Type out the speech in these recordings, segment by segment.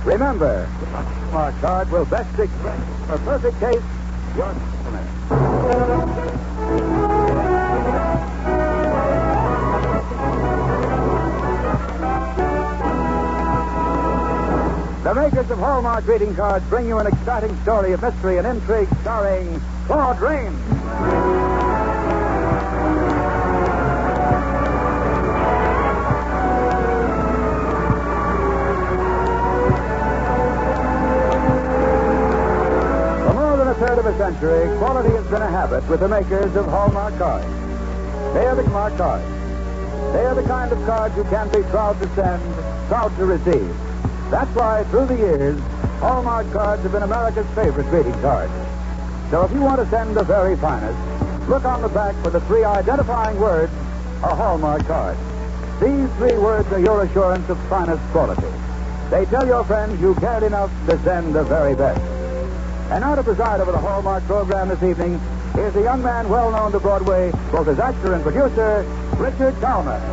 Remember, the Hallmark card will best express for perfect taste your compliment. The makers of Hallmark greeting cards bring you an exciting story of mystery and intrigue starring Claude Rains. For more than a third of a century, quality has been a habit with the makers of Hallmark cards. They are the Hallmark cards. They are the kind of cards you can be proud to send, proud to receive. That's why, through the years, Hallmark cards have been America's favorite greeting cards. So if you want to send the very finest, look on the back for the 3 identifying words, a Hallmark card. These 3 words are your assurance of finest quality. They tell your friends you cared enough to send the very best. And now to preside over the Hallmark program this evening is a young man well known to Broadway, both as actor and producer, Richard Talmadge.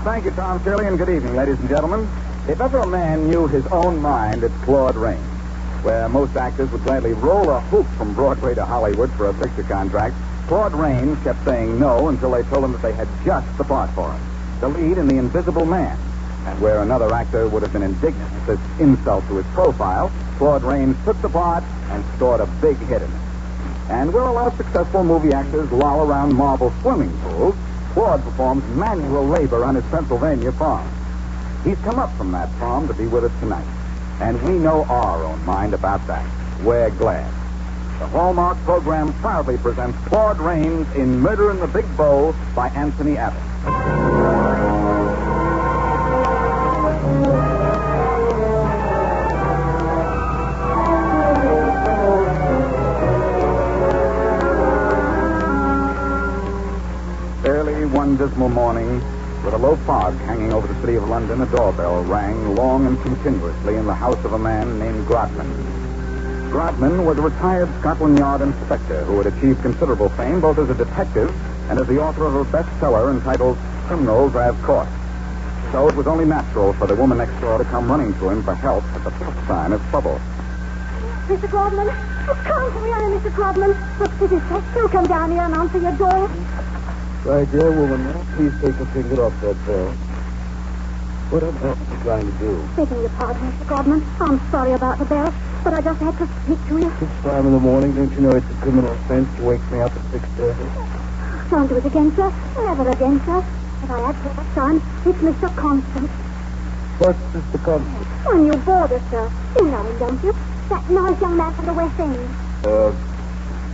Thank you, Tom Shirley, and good evening, ladies and gentlemen. If ever a man knew his own mind, it's Claude Rains. Where most actors would gladly roll a hoop from Broadway to Hollywood for a picture contract, Claude Rains kept saying no until they told him that they had just the part for him. The lead in The Invisible Man. And where another actor would have been indignant at this insult to his profile, Claude Rains took the part and scored a big hit in it. And where a lot of successful movie actors loll around marble swimming pools, Claude performs manual labor on his Pennsylvania farm. He's come up from that farm to be with us tonight. And we know our own mind about that. We're glad. The Hallmark program proudly presents Claude Rains in Murder in the Big Bowl by Anthony Abbott. Early one dismal morning, with a low fog hanging over the city of London, a doorbell rang long and continuously in the house of a man named Grodman. Grodman was a retired Scotland Yard inspector who had achieved considerable fame both as a detective and as the author of a bestseller entitled Criminals I've Caught. So it was only natural for the woman next door to come running to him for help at the first sign of trouble. Mr. Grodman, oh, come to me, Mr. Grodman. What's the difference? Do come down here and answer your door. Right there, woman. Now, please take your finger off that bell. What on earth are you trying to do? Begging your pardon, Mr. Grodman. I'm sorry about the bell, but I just had to speak to you. This time in the morning, don't you know it's a criminal offense to wake me up at 6:30? Don't do it again, sir. Never again, sir. If I had to son, it's Mr. Constant. What's Mr. Constant? My new boarder, sir. You know him, don't you? That nice young man from the West End.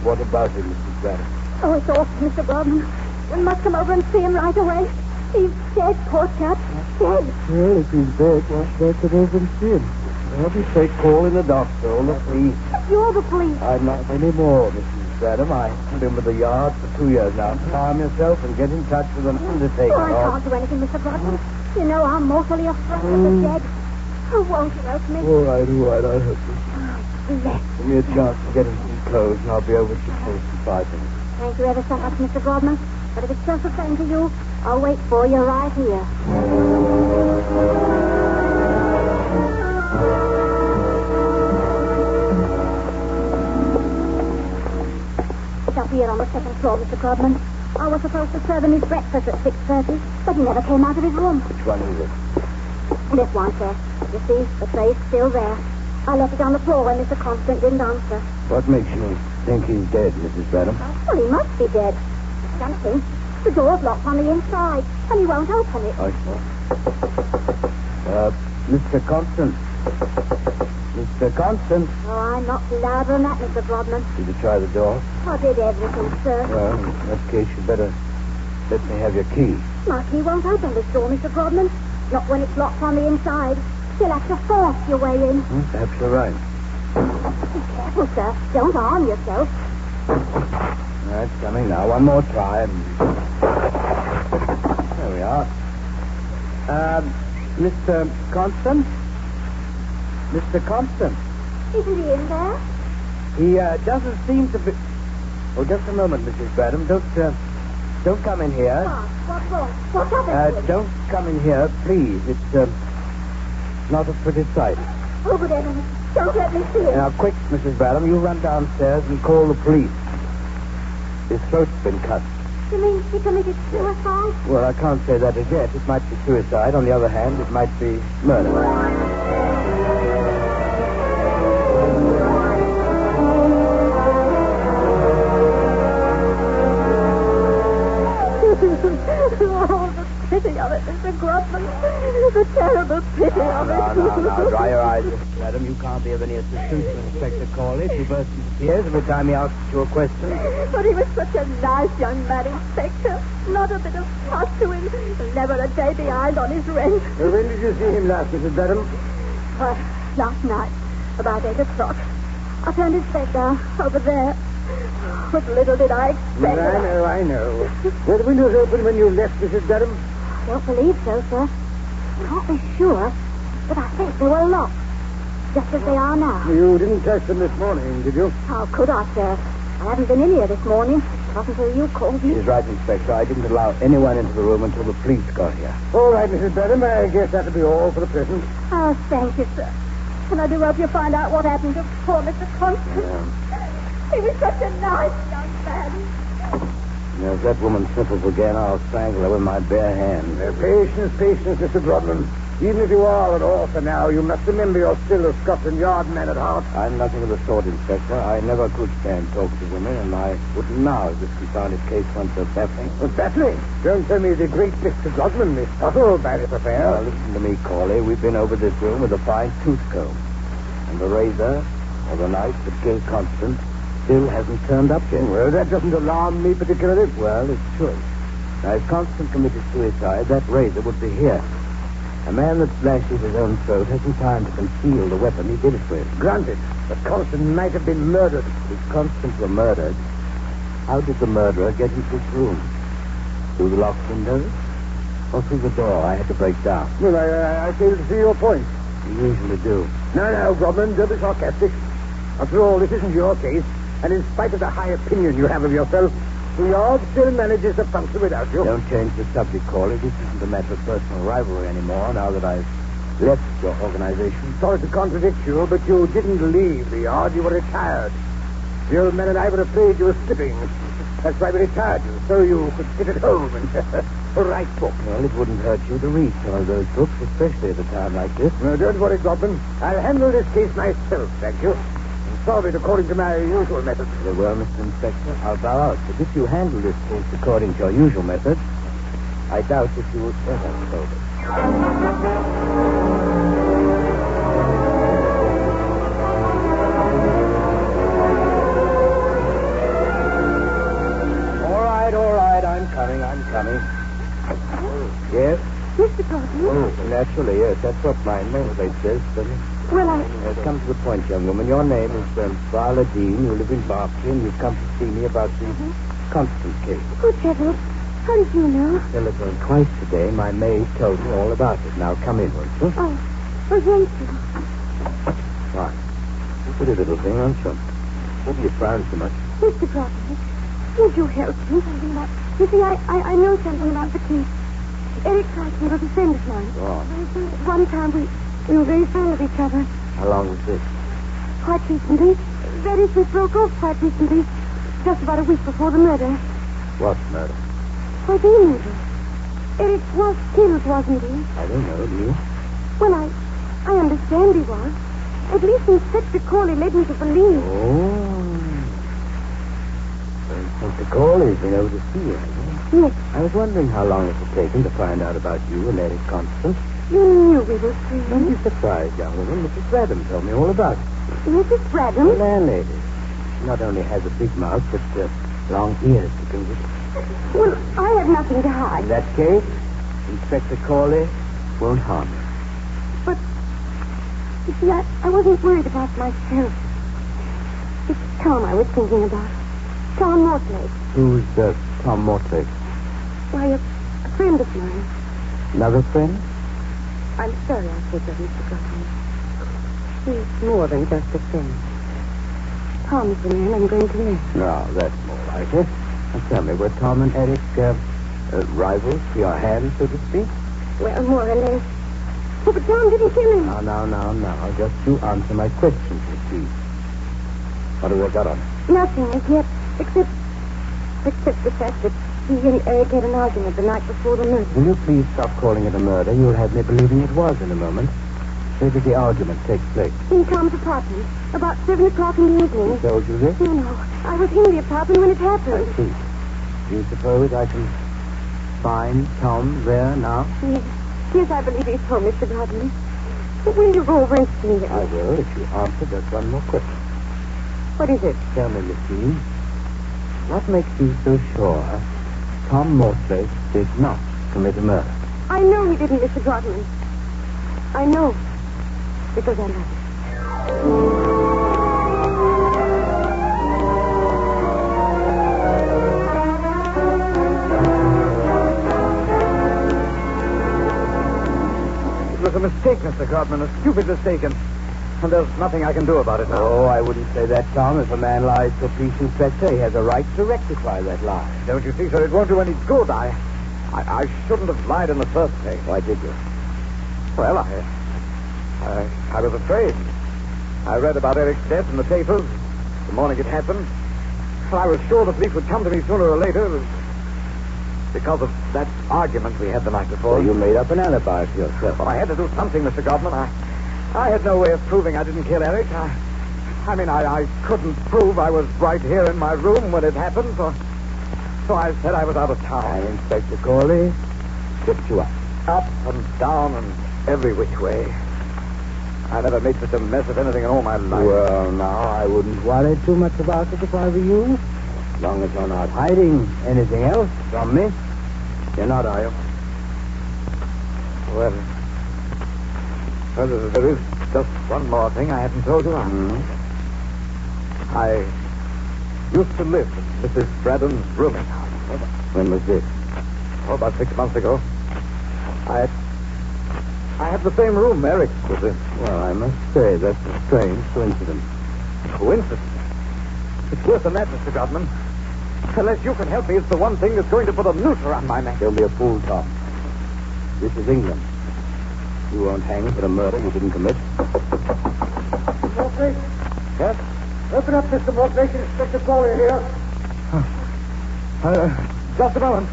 What about him, Mrs. Barrett? Oh, it's awful, Mr. Grodman. You must come over and see him right away. He's dead, poor chap. Dead. Well, if he's dead, why should I come over and see him? I'll be straight calling the doctor or the police. You're the police. I'm not anymore, Mrs. Adam. I've been with the yard for 2 years now. Calm yourself and get in touch with an undertaker. Oh, I can't do anything, Mr. Grodman. You know I'm mortally afraid of the dead. Oh, won't you help me? All right, I'll help you. Bless. Give me a chance to get in some clothes and I'll be over at your place in 5 minutes. Thank you ever so much, Mr. Grodman. But if it's just the same to you, I'll wait for you right here. It's up here on the second floor, Mr. Grodman. I was supposed to serve him his breakfast at 6:30, but he never came out of his room. Which one is it? This one, sir. You see, the tray's still there. I left it on the floor when Mr. Constant didn't answer. What makes you think he's dead, Mrs. Benham? Well, he must be dead. Something. The door's locked on the inside, and he won't open it. I saw. Mr. Constant. Mr. Constant. Oh, I'm not louder than that, Mr. Grodman. Did you try the door? I did everything, sir. Well, in that case, you better let me have your key. My key won't open this door, Mr. Grodman. Not when it's locked on the inside. You'll have to force your way in. Perhaps you're right. Be careful, sir. Don't harm yourself. That's coming now. One more try. There we are. Mr. Constant? Mr. Constant? Isn't he in there? He doesn't seem to be... Oh, just a moment, Mrs. Bradham. Don't come in here. What's wrong? What's happened to him? Don't come in here, please. It's not a pretty sight. Oh, good heavens. Don't let me see it. Now, quick, Mrs. Bradham, you run downstairs and call the police. His throat's been cut. You mean he committed suicide? Well, I can't say that as yet. It might be suicide. On the other hand, it might be murder. Oh, the pity of it, Mr. Grotman. The terrible pity of it. No. Dry your eyes, Mrs. Bradham. You can't be of any assistance to Inspector Corley. He bursts into tears every time he asks you a question. But he was such a nice young man, Inspector. Not a bit of fuss to him. Never a day behind on his rent. When did you see him last, Mrs. Bradham? Last night, about 8 o'clock. I turned his bed down over there. But little did I expect. I know. Were the windows open when you left, Mrs. Bradham? I don't believe so, sir. Can't be sure, but I think they were locked. Just as they are now. You didn't touch them this morning, did you? How could I, sir? I haven't been in here this morning. Not until you called me. She's right, Inspector. I didn't allow anyone into the room until the police got here. All right, Mrs. Bradham. I guess that'll be all for the present. Oh, thank you, sir. And I do hope you find out what happened to poor Mr. Constance. He was such a nice young man. Now, if that woman sniffles again, I'll strangle her with my bare hand. Patience, Mr. Brodman. Even if you are an author now, you must remember you're still a Scotland Yard man at heart. I'm nothing of the sort, Inspector. I never could stand talk to women, and I wouldn't now if this confounded case went so baffling. Well, baffling? Don't tell me the great Mr. Godwin is puzzled by this affair. Now, listen to me, Corley. We've been over this room with a fine tooth comb. And the razor, or the knife that killed Constance, still hasn't turned up yet. Well, that doesn't alarm me particularly. Well, it should. Now, if Constance committed suicide, that razor would be here. A man that slashes his own throat hasn't time to conceal the weapon he did it with. Granted, but Constance might have been murdered. If Constance were murdered, how did the murderer get into this room? Through the locked windows? Or through the door I had to break down? Well, I fail to see your point. You usually do. No, Grobman, don't be sarcastic. After all, this isn't your case. And in spite of the high opinion you have of yourself, the Yard still manages to function without you. Don't change the subject, Corley. This isn't a matter of personal rivalry anymore, now that I've left your organization. Sorry to contradict you, but you didn't leave the Yard. You were retired. The old man and I were afraid you were slipping. That's why we retired you, so you could sit at home and write books. Well, it wouldn't hurt you to read some of those books, especially at a time like this. No, don't worry, Godwin. I'll handle this case myself, thank you. Solve it according to my usual methods. Very well, Mr. Inspector. I'll bow out. But if you handle this case according to your usual methods, I doubt if you will ever solve it. All right. I'm coming. Yes? Mr. Gordon? Oh, naturally, yes. That's what my nameplate says, doesn't it? Well, Come to the point, young woman. Your name is Viola Dean. You live in Berkeley, and you've come to see me about the Constance case. good heavens. How did you know? Telephoned twice today. My maid told me all about it. Now, come in, won't you? Oh, thank you. Fine. Pretty little thing, aren't you? What do you frown so much? Mr. Gordon, would you help me? You see, I know something about the case. Eric Crichton was a friend of mine. Oh. One time we were very fond of each other. How long was this? Quite recently. That is, we broke off quite recently. Just about a week before the murder. What murder? Why, the murder. Eric was killed, wasn't he? I don't know. Do you? Well, I understand he was. At least Inspector Corley led me to believe. Oh. Inspector Corley's been over to see you, hasn't he? Yes. I was wondering how long it had taken to find out about you and Eric Constance. You knew we were friends. Don't be surprised, young woman. Mrs. Bradham told me all about it. Mrs. The Bradham? landlady. She not only has a big mouth, but long ears to go with it. Well, I have nothing to hide. In that case, Inspector Corley won't harm you. But, you see, I wasn't worried about myself. It's Tom I was thinking about. Tom Mortlake. Who's Tom Mortlake? Why, a friend of mine. Another friend? I'm sorry I said that, Mr. Gordon. He's more than just a friend. Tom's the man I'm going to marry. No, that's more like I guess. Now tell me, were Tom and Eric rivals to your hand, so to speak? Well, more or less. Oh, but Tom didn't kill him. Now. Just you answer my questions, please. What have they got on him? Nothing as yet, except the fact that he and Eric had an argument the night before the murder. Will you please stop calling it a murder? You'll have me believing it was in a moment. Where did the argument take place? In Tom's apartment, about 7 o'clock in the evening. Who told you this? No. I was in the apartment when it happened. I see. Do you suppose I can find Tom there now? Yes, I believe he's home, Mr. Grodman. But will you go over and see him? I will, if you answer just one more question. What is it? Tell me, Miss Dean, what makes you so sure Tom Mortlake did not commit a murder? I know he didn't, Mr. Grodman. I know. Because I love him. It was a mistake, Mr. Grodman, a stupid mistake, and there's nothing I can do about it now. Oh, I wouldn't say that, Tom. If a man lies to a police inspector, he has a right to rectify that lie. Don't you see, sir? It won't do any good. I shouldn't have lied in the first place. Why did you? Well, I was afraid. I read about Eric's death in the papers the morning it happened. I was sure the police would come to me sooner or later because of that argument we had the night before. So you made up an alibi for yourself. Well, I had to do something, Mr. Godman. I had no way of proving I didn't kill Eric. I couldn't prove I was right here in my room when it happened, so I said I was out of town. And Inspector Corley tipped you up. Up and down and every which way. I never made such a mess of anything in all my life. Well, now, I wouldn't worry too much about it if I were you. As long as you're not hiding anything else from me. You're not, are you? Well, there is just one more thing I hadn't told you. I used to live in Mrs. Braddon's rooming house. When was this? Oh, about 6 months ago. I had the same room Eric was in. Well, I must say, that's a strange coincidence. Coincidence? It's worse than that, Mr. Godman. Unless you can help me, it's the one thing that's going to put a noose around my neck. Don't be a fool, Tom. This is England. You won't hang for a murder you didn't commit. Mortlake? Yes? Open up, Mr. Mortlake. Inspector Corley here. Just a moment.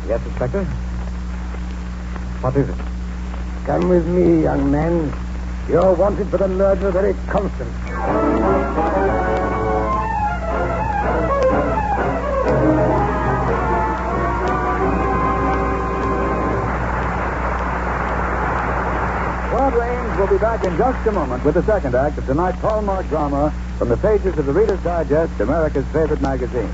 Yes, Inspector? What is it? Come with me, young man. You're wanted for the murder of Eric Constant. Claude Rains will be back in just a moment with the second act of tonight's Hallmark drama from the pages of the Reader's Digest, America's favorite magazine.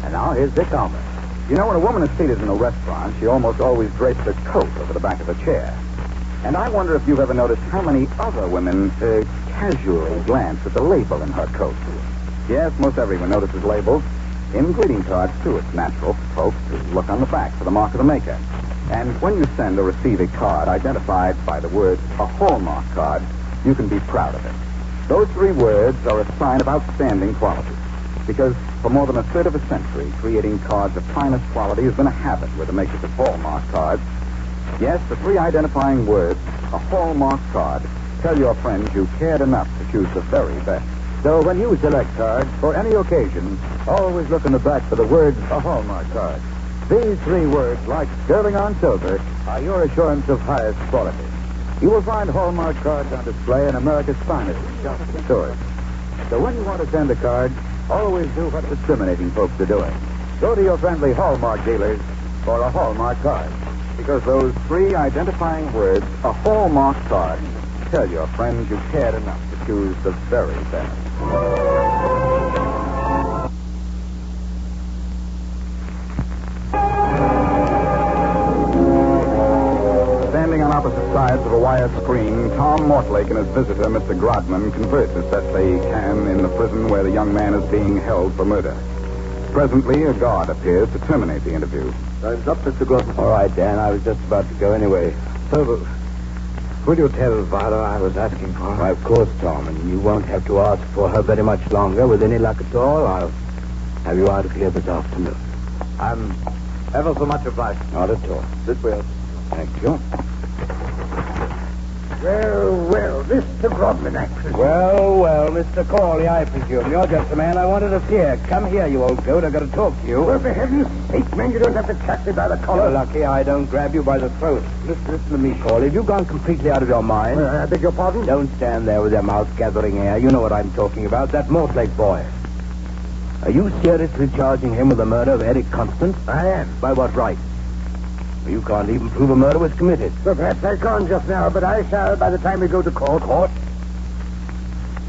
And now, here's Dick Almer. You know, when a woman is seated in a restaurant, she almost always drapes her coat over the back of the chair. And I wonder if you've ever noticed how many other women casually glance at the label in her coat. Yes, most everyone notices labels. In greeting cards, too, it's natural for folks to look on the back for the mark of the maker. And when you send or receive a card identified by the word a Hallmark card, you can be proud of it. Those 3 words are a sign of outstanding quality. Because for more than a third of a century, creating cards of finest quality has been a habit with the makers of Hallmark cards. Yes, the 3 identifying words, a Hallmark card, tell your friends you cared enough to choose the very best. So when you select cards for any occasion, always look in the back for the words, a Hallmark card. These 3 words, like sterling on silver, are your assurance of highest quality. You will find Hallmark cards on display in America's finest shops and stores. So when you want to send a card, always do what discriminating folks are doing. Go to your friendly Hallmark dealers for a Hallmark card. Because those 3 identifying words, a Hallmark card, tell your friends you cared enough to choose the very best. Standing on opposite sides of a wire screen, Tom Mortlake and his visitor, Mr. Grodman, converse as best they can in the prison where the young man is being held for murder. Presently, a guard appears to terminate the interview. Time's up, Mr. Gordon. All right, Dan. I was just about to go anyway. So, Will you tell Vara I was asking for her? Why, of course, Tom, and you won't have to ask for her very much longer. With any luck at all, I'll have you out of here this afternoon. I'm ever so much obliged. Not at all. This way. Thank you. Well, Mr. Grodman, I presume. Well, Mr. Corley, I presume. You're just the man I wanted to see. Come here, you old goat. I've got to talk to you. Well, for heaven's sake, man, you don't have to catch me by the collar. You're lucky I don't grab you by the throat. Listen to me, Corley. Have you gone completely out of your mind? I beg your pardon? Don't stand there with your mouth gathering air. You know what I'm talking about. That Mortlake boy. Are you seriously charging him with the murder of Eric Constance? I am. By what right? You can't even prove a murder was committed. Well, perhaps I can't just now, but I shall by the time we go to court. Court?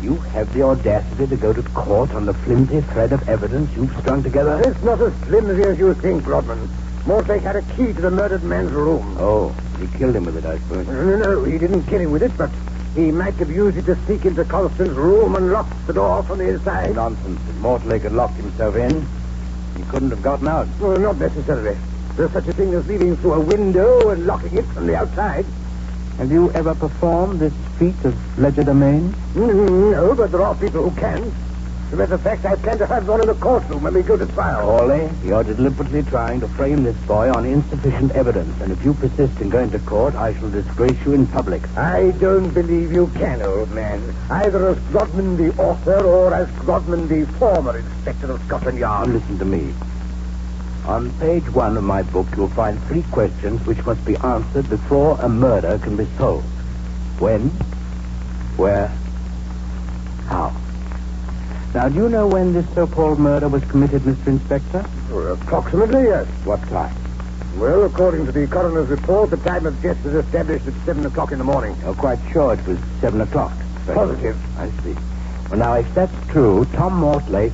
You have the audacity to go to court on the flimsy thread of evidence you've strung together? It's not as flimsy as you think, Rodman. Mortlake had a key to the murdered man's room. Oh, he killed him with it, I suppose. No, he didn't kill him with it, but he might have used it to sneak into Constance's room and lock the door from the inside. Nonsense. If Mortlake had locked himself in, he couldn't have gotten out. Well, not necessarily. There's such a thing as leaving through a window and locking it from the outside. Have you ever performed this feat of legerdemain? No, but there are people who can. As a matter of fact, I plan to have one in the courtroom when we go to trial. Corley, you're deliberately trying to frame this boy on insufficient evidence, and if you persist in going to court, I shall disgrace you in public. I don't believe you can, old man. Either as Grodman the author or as Grodman the former inspector of Scotland Yard. Listen to me. On page 1 of my book, you'll find 3 questions which must be answered before a murder can be solved. When? Where? How? Now, do you know when this so-called murder was committed, Mr. Inspector? Well, approximately, yes. What time? Well, according to the coroner's report, the time of death was established at 7 o'clock in the morning. You're quite sure it was 7 o'clock? Positive. I see. Well, now, if that's true, Tom Mortlake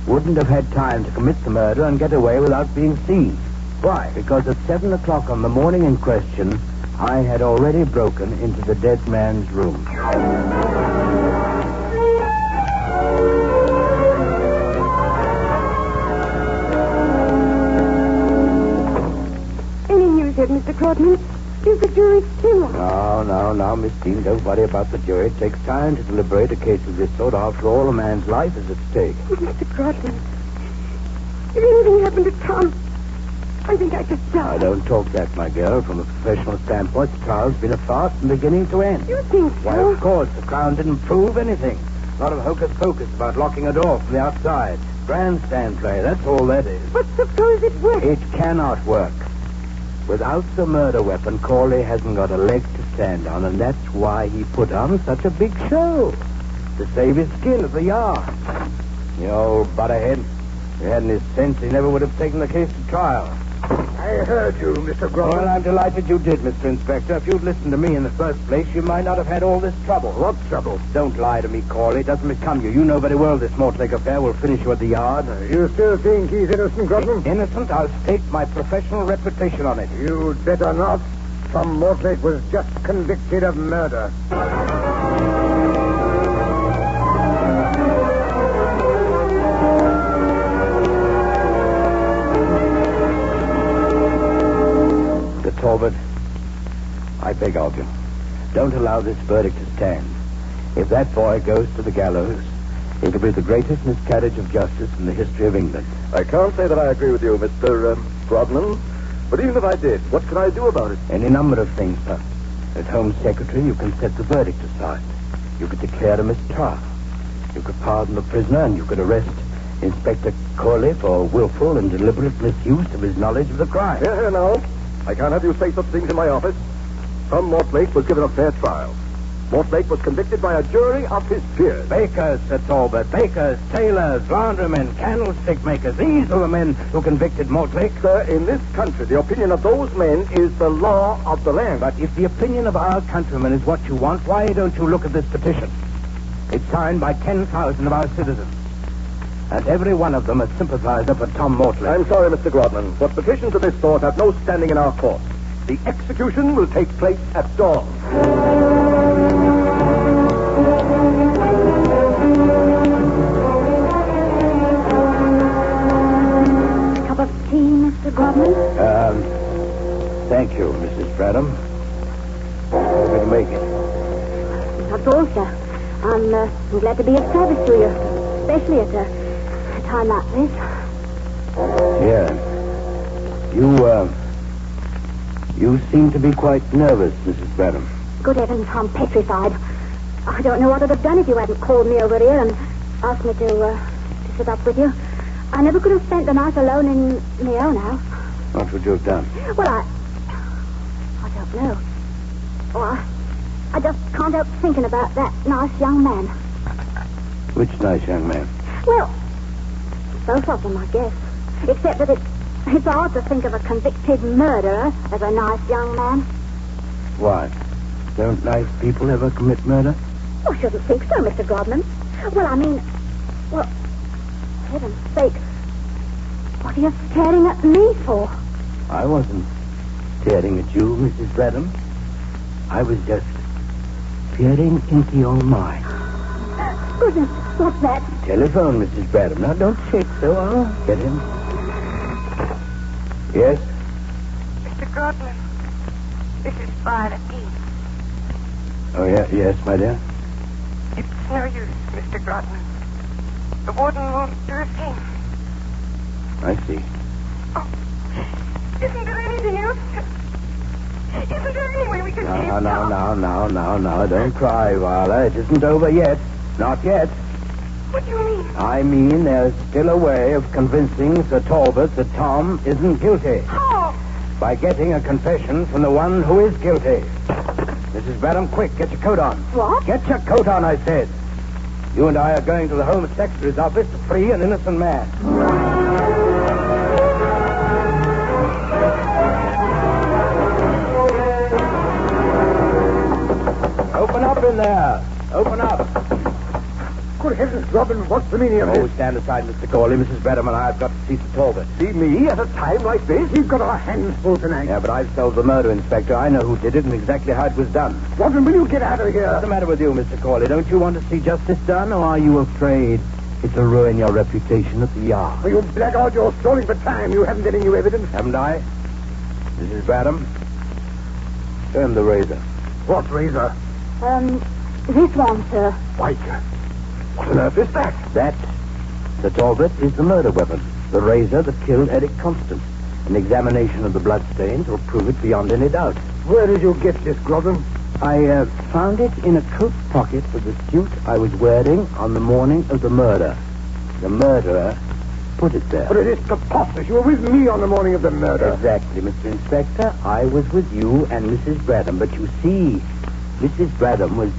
wouldn't have had time to commit the murder and get away without being seen. Why? Because at 7 o'clock on the morning in question, I had already broken into the dead man's room. Any news yet, Mr. Grodman? Is the jury still on? No, Miss Dean, don't worry about the jury. It takes time to deliberate a case of this sort. After all, a man's life is at stake. Oh, Mr. Grodman, if anything happened to Tom, I think I could die. Now, don't talk that, my girl. From a professional standpoint, the trial's been a farce from beginning to end. You think so? Why, of course. The Crown didn't prove anything. A lot of hocus-pocus about locking a door from the outside. Grandstand play, that's all that is. But suppose it works. It cannot work. Without the murder weapon, Corley hasn't got a leg to stand on, and that's why he put on such a big show. To save his skin at the yard. The old butterhead. If he hadn't his sense, he never would have taken the case to trial. I heard you, Mr. Grodman. Well, I'm delighted you did, Mr. Inspector. If you'd listened to me in the first place, you might not have had all this trouble. What trouble? Don't lie to me, Corley. It doesn't become you. You know very well this Mortlake affair will finish you at the yard. You still think he's innocent, Grodman? Innocent? I'll stake my professional reputation on it. You'd better not. Tom Mortlake was just convicted of murder. Talbot, I beg of you, don't allow this verdict to stand. If that boy goes to the gallows, it'll be the greatest miscarriage of justice in the history of England. I can't say that I agree with you, Mr. Grodman. But even if I did, what can I do about it? Any number of things, sir. As Home Secretary, you can set the verdict aside. You could declare a mistrial. You could pardon the prisoner, and you could arrest Inspector Corley for willful and deliberate misuse of his knowledge of the crime. Here, now. I can't have you say such things in my office. Tom Mortlake was given a fair trial. Mortlake was convicted by a jury of his peers. Bakers, Sir Talbot. Bakers, tailors, laundrymen, candlestick makers. These are the men who convicted Mortlake. Sir, in this country, the opinion of those men is the law of the land. But if the opinion of our countrymen is what you want, why don't you look at this petition? It's signed by 10,000 of our citizens. And every one of them has sympathized for Tom Mortlake. I'm sorry, Mr. Grodman, but petitions of this sort have no standing in our court. The execution will take place at dawn. Cup of tea, Mr. Grodman? Thank you, Mrs. Bradham. want me to make it? Not at all, sir. I'm glad to be of service to you, especially at a time like this. Yeah. You seem to be quite nervous, Mrs. Bradham. Good heavens, I'm petrified. I don't know what I'd have done if you hadn't called me over here and asked me to sit up with you. I never could have spent the night alone in my own house. What would you have done? Well, I don't know. Oh, I just can't help thinking about that nice young man. Which nice young man? Well, both of them, I guess. Except that it's hard to think of a convicted murderer as a nice young man. Why? Don't nice people ever commit murder? Oh, I shouldn't think so, Mr. Grodman. Well, I mean, heaven's sake, what are you staring at me for? I wasn't staring at you, Mrs. Bradham. I was just peering into your mind. Goodness, what's that? Telephone, Mrs. Bradham. Now, don't shake so. I'll get him. Yes? Mr. Grodman, this is Violet E. Oh, yes, my dear. It's no use, Mr. Grodman. The warden won't do a thing. I see. Oh, isn't there anything else? Isn't there any way we could keep Now. Don't cry, Viola. It isn't over yet. Not yet. What do you mean? I mean there's still a way of convincing Sir Talbot that Tom isn't guilty. How? By getting a confession from the one who is guilty. Mrs. Bradham, quick, get your coat on. What? Get your coat on, I said. You and I are going to the Home Secretary's office to free an innocent man. Open up in there. Open up. Good heavens, Robin, what's the meaning of this? Oh, stand aside, Mr. Corley. Mrs. Bradham and I have got to see Sir Talbot. See me at a time like this? We've got our hands full tonight. Yeah, but I've solved the murder, Inspector. I know who did it and exactly how it was done. Robin, will you get out of here? What's the matter with you, Mr. Corley? Don't you want to see justice done, or are you afraid it'll ruin your reputation at the Yard? Oh, you blackguard, you're stalling for time. You haven't any new evidence. Haven't I? Mrs. Bradham? Show him the razor. What razor? This one, sir. Why, what on earth is that? That, Sir Talbot, is the murder weapon. The razor that killed Eric Constant. An examination of the bloodstains will prove it beyond any doubt. Where did you get this, Grodman? I found it in a coat pocket of the suit I was wearing on the morning of the murder. The murderer put it there. But it is preposterous. You were with me on the morning of the murder. Exactly, Mr. Inspector. I was with you and Mrs. Bradham. But you see, Mrs. Bradham was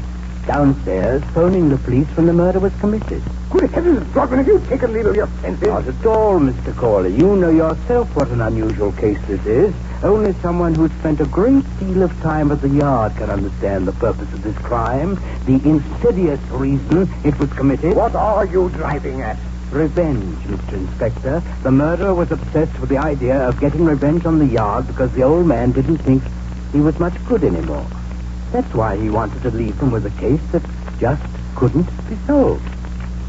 downstairs phoning the police when the murder was committed. Good heavens, Grodman, have you taken leave of your senses? Not at all, Mr. Corley. You know yourself what an unusual case this is. Only someone who's spent a great deal of time at the Yard can understand the purpose of this crime, the insidious reason it was committed. What are you driving at? Revenge, Mr. Inspector. The murderer was obsessed with the idea of getting revenge on the Yard because the old man didn't think he was much good anymore. That's why he wanted to leave them with a case that just couldn't be solved.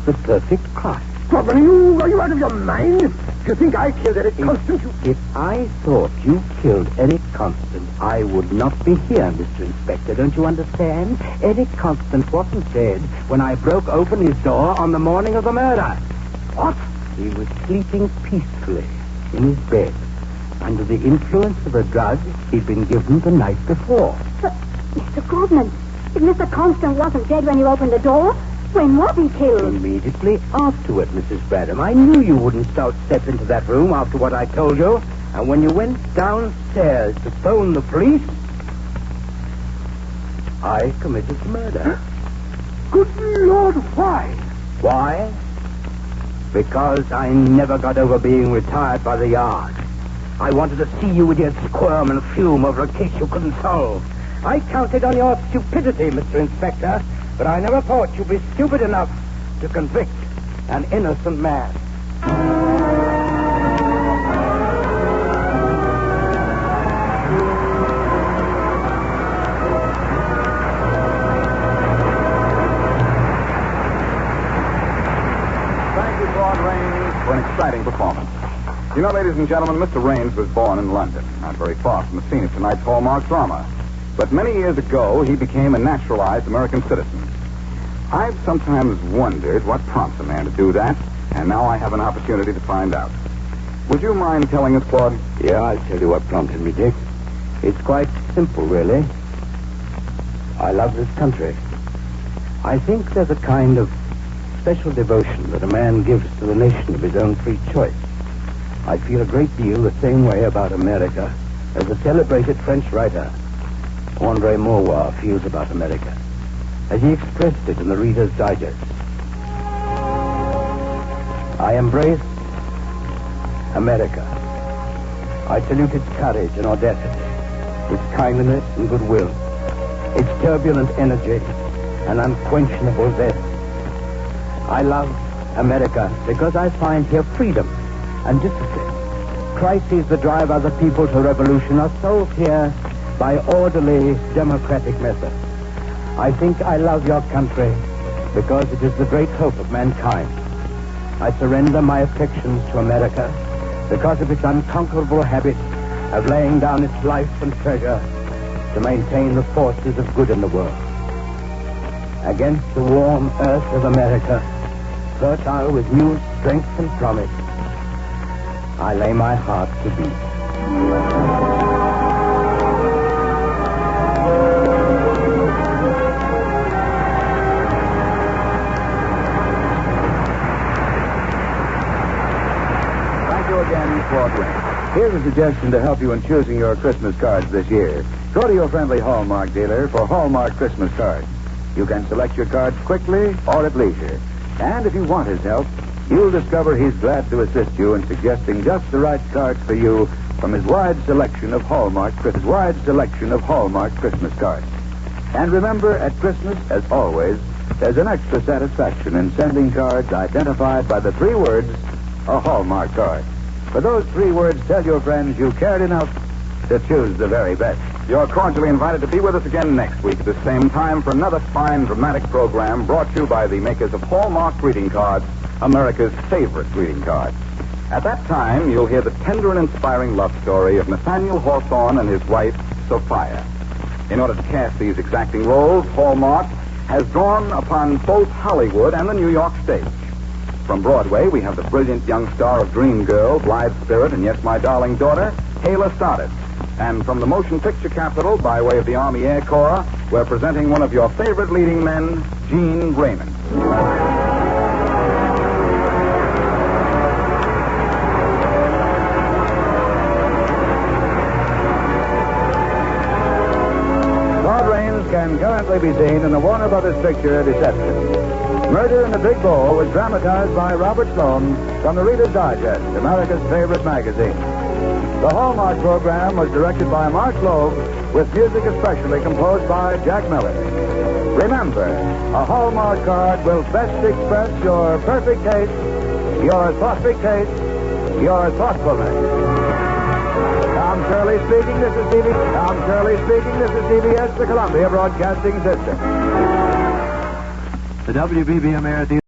The perfect crime. Grodman, are you out of your mind? If you think I killed Eric Constant, If I thought you killed Eric Constant, I would not be here, Mr. Inspector. Don't you understand? Eric Constant wasn't dead when I broke open his door on the morning of the murder. What? He was sleeping peacefully in his bed under the influence of a drug he'd been given the night before. But, Mr. Grodman, if Mr. Constant wasn't dead when you opened the door, when was he killed? Immediately afterward, Mrs. Bradham. I knew you wouldn't step into that room after what I told you. And when you went downstairs to phone the police, I committed the murder. Good Lord, why? Why? Because I never got over being retired by the Yard. I wanted to see you idiots squirm and fume over a case you couldn't solve. I counted on your stupidity, Mr. Inspector, but I never thought you'd be stupid enough to convict an innocent man. Thank you, Claude Rains, for an exciting performance. You know, ladies and gentlemen, Mr. Rains was born in London, not very far from the scene of tonight's Hallmark drama. but many years ago he became a naturalized American citizen. I've sometimes wondered what prompts a man to do that, and now I have an opportunity to find out. Would you mind telling us, Claude? Yeah, I'll tell you what prompted me, Dick. It's quite simple, really. I love this country. I think there's a kind of special devotion that a man gives to the nation of his own free choice. I feel a great deal the same way about America as the celebrated French writer André Maurois feels about America, as he expressed it in the Reader's Digest. I embrace America. I salute its courage and audacity, its kindliness and goodwill, its turbulent energy and unquenchable zest. I love America because I find here freedom and discipline. Crises that drive other people to revolution are solved here by orderly, democratic methods. I think I love your country because it is the great hope of mankind. I surrender my affections to America because of its unconquerable habit of laying down its life and treasure to maintain the forces of good in the world. Against the warm earth of America, fertile with new strength and promise, I lay my heart to beat. Again, Claude Rains. Here's a suggestion to help you in choosing your Christmas cards this year. Go to your friendly Hallmark dealer for Hallmark Christmas cards. You can select your cards quickly or at leisure. And if you want his help, you'll discover he's glad to assist you in suggesting just the right cards for you from his wide selection of Hallmark Christmas cards. And remember, at Christmas, as always, there's an extra satisfaction in sending cards identified by the 3 words, a Hallmark card. For those 3 words, tell your friends you cared enough to choose the very best. You're cordially invited to be with us again next week at the same time for another fine dramatic program brought to you by the makers of Hallmark greeting cards, America's favorite greeting cards. At that time, you'll hear the tender and inspiring love story of Nathaniel Hawthorne and his wife, Sophia. In order to cast these exacting roles, Hallmark has drawn upon both Hollywood and the New York stage. From Broadway, we have the brilliant young star of Dream Girl, Blithe Spirit, and Yes, My Darling Daughter, Kayla Stoddard. And from the motion picture capital, by way of the Army Air Corps, we're presenting one of your favorite leading men, Gene Raymond. Claude Rains can currently be seen in the Warner Brothers picture Deception. Murder in the Big Bowl was dramatized by Robert Sloan from the Reader's Digest, America's favorite magazine. The Hallmark program was directed by Mark Loeb, with music especially composed by Jack Miller. Remember, a Hallmark card will best express your perfect taste, your thoughtful taste, your thoughtfulness. Tom Shirley speaking, this is CBS, the Columbia Broadcasting System. The WBBM air at the